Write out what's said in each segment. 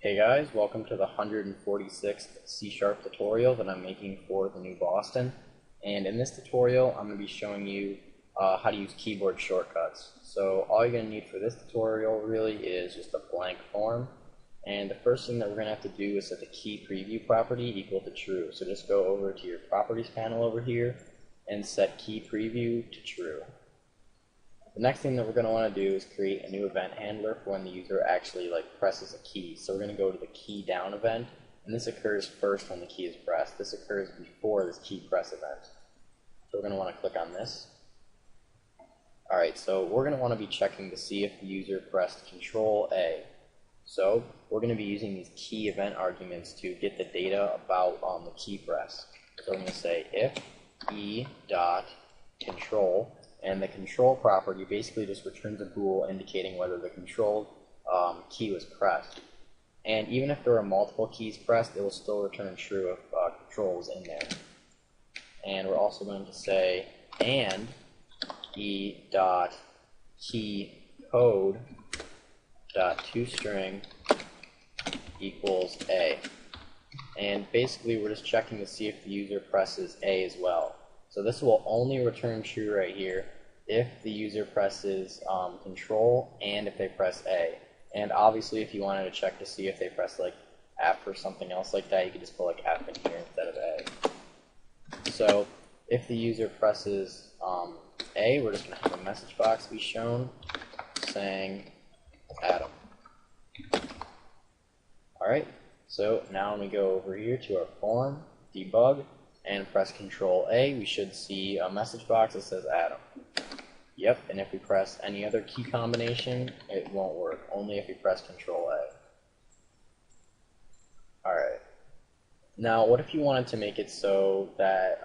Hey guys, welcome to the 146th C# tutorial that I'm making for the new Boston. And in this tutorial, I'm going to be showing you how to use keyboard shortcuts. So all you're going to need for this tutorial really is just a blank form. And the first thing that we're going to have to do is set the key preview property equal to true. So just go over to your properties panel over here and set key preview to true. The next thing that we're going to want to do is create a new event handler for when the user actually presses a key. So we're going to go to the key down event, and this occurs first when the key is pressed. This occurs before this key press event. So we're going to want to click on this. Alright, so we're going to want to be checking to see if the user pressed Control A. So we're going to be using these key event arguments to get the data about the key press. So I'm going to say if e.control, and the control property basically just returns a bool indicating whether the control key was pressed. And even if there are multiple keys pressed, it will still return true if control is in there. And we're also going to say and e.keyCode.toString equals A. And basically we're just checking to see if the user presses A as well. So this will only return true right here if the user presses Control and if they press A. And obviously if you wanted to check to see if they press F or something else like that, you could just put F in here instead of A. So if the user presses A, we're just going to have a message box be shown saying Adam. Alright, so now when we go over here to our form, debug, and press Control A, we should see a message box that says Adam. Yep, and if we press any other key combination, it won't work, only if we press Control A. Alright. Now, what if you wanted to make it so that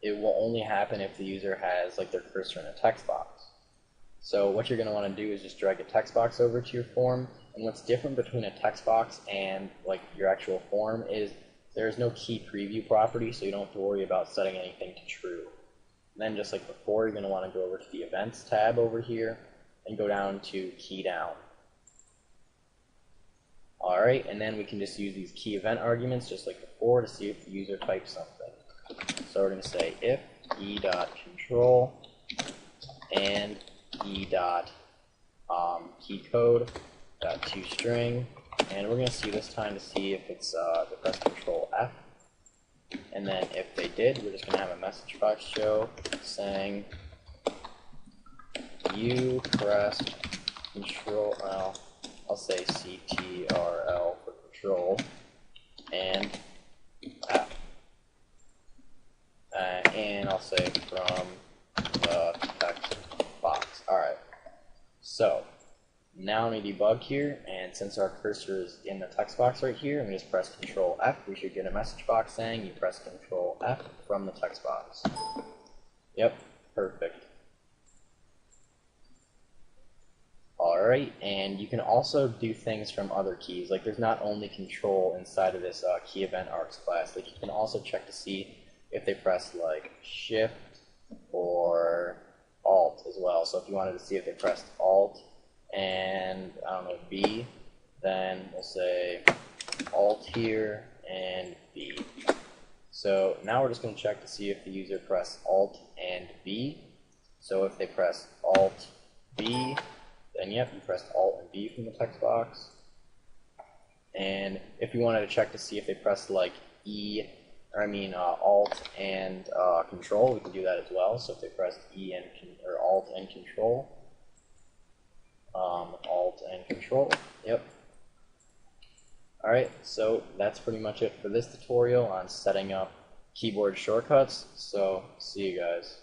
it will only happen if the user has their cursor in a text box? So what you're going to want to do is just drag a text box over to your form, and what's different between a text box and your actual form is there's no key preview property, so you don't have to worry about setting anything to true. And then just like before, you're going to want to go over to the Events tab over here and go down to Key Down. Alright, and then we can just use these key event arguments just like before to see if the user types something. So we're going to say if e.control and e.keyCode.toString, and we're going to see this time to see if it's the press Control F. And then if they did, we're just going to have a message box show saying you pressed Control, I'll say CTRL for Control, and F. And I'll say from the text box. Alright, so now we debug here, and since our cursor is in the text box right here, and we just press Control F, we should get a message box saying you press Control F from the text box. Yep, perfect. Alright, and you can also do things from other keys. There's not only Control inside of this key event args class. You can also check to see if they press Shift or Alt as well. So if you wanted to see if they pressed Alt and I don't know, B, then we'll say Alt here and B. So now we're just going to check to see if the user pressed Alt and B. So if they press Alt B, then yep, you pressed Alt and B from the text box. And if you wanted to check to see if they pressed Alt and Control, we can do that as well. So if they pressed Alt and Control. Alt and Control, yep. Alright, so that's pretty much it for this tutorial on setting up keyboard shortcuts, so see you guys.